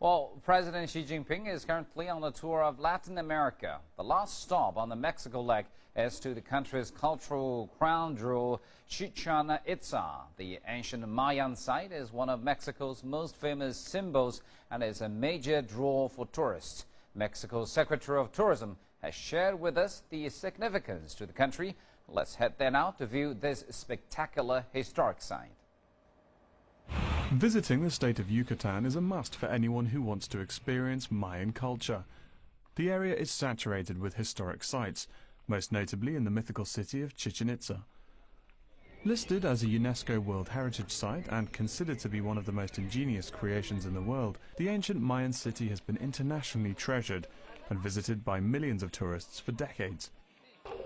Well, President Xi Jinping is currently on a tour of Latin America. The last stop on the Mexico leg is to the country's cultural crown jewel, Chichen Itza. The ancient Mayan site is one of Mexico's most famous symbols and is a major draw for tourists. Mexico's Secretary of Tourism has shared with us the significance to the country. Let's head there now to view this spectacular historic site. Visiting the state of Yucatan is a must for anyone who wants to experience Mayan culture. The area is saturated with historic sites, most notably in the mythical city of Chichen Itza. Listed as a UNESCO World Heritage Site and considered to be one of the most ingenious creations in the world, the ancient Mayan city has been internationally treasured and visited by millions of tourists for decades.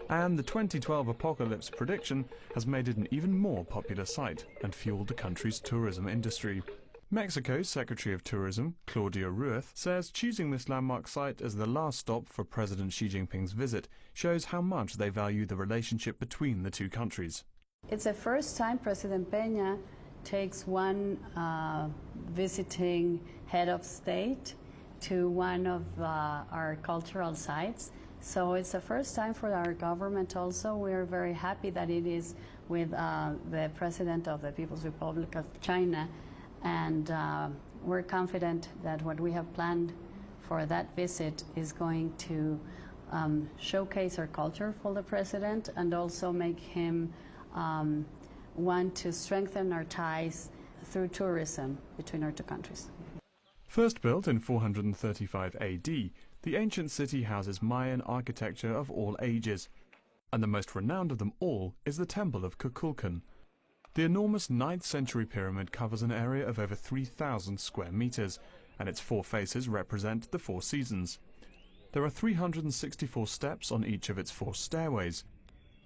And the 2012 apocalypse prediction has made it an even more popular site and fueled the country's tourism industry. Mexico's Secretary of Tourism, Claudia Ruiz, says choosing this landmark site as the last stop for President Xi Jinping's visit shows how much they value the relationship between the two countries. It's the first time President Peña takes one visiting head of state to one of our cultural sites. So it's the first time for our government also. We're very happy that it is with the President of the People's Republic of China. And we're confident that what we have planned for that visit is going to showcase our culture for the President and also make him want to strengthen our ties through tourism between our two countries. First built in 435 AD, the ancient city houses Mayan architecture of all ages, and the most renowned of them all is the Temple of Kukulkan. The enormous 9th century pyramid covers an area of over 3,000 square meters, and its four faces represent the four seasons. There are 364 steps on each of its four stairways.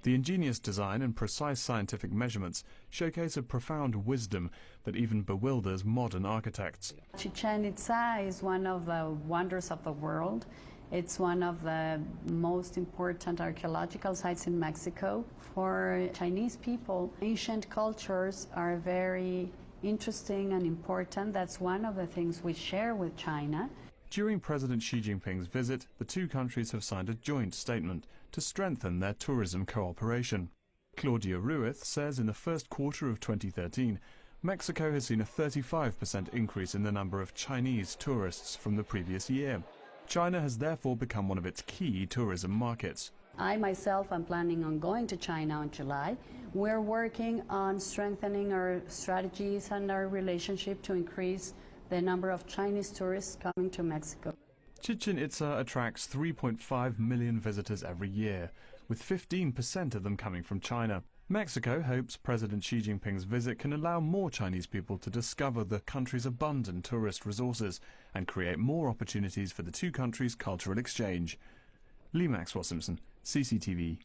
The ingenious design and precise scientific measurements showcase a profound wisdom that even bewilders modern architects. Chichen Itza is one of the wonders of the world. It's one of the most important archaeological sites in Mexico. For Chinese people, ancient cultures are very interesting and important. That's one of the things we share with China. During President Xi Jinping's visit, the two countries have signed a joint statement to strengthen their tourism cooperation. Claudia Ruiz says in the first quarter of 2013, Mexico has seen a 35% increase in the number of Chinese tourists from the previous year. China has therefore become one of its key tourism markets. I myself am planning on going to China in July. We're working on strengthening our strategies and our relationship to increase the number of Chinese tourists coming to Mexico. Chichen Itza attracts 3.5 million visitors every year, with 15% of them coming from China. Mexico hopes President Xi Jinping's visit can allow more Chinese people to discover the country's abundant tourist resources and create more opportunities for the two countries' cultural exchange. Lee Maxwell Simpson, CCTV.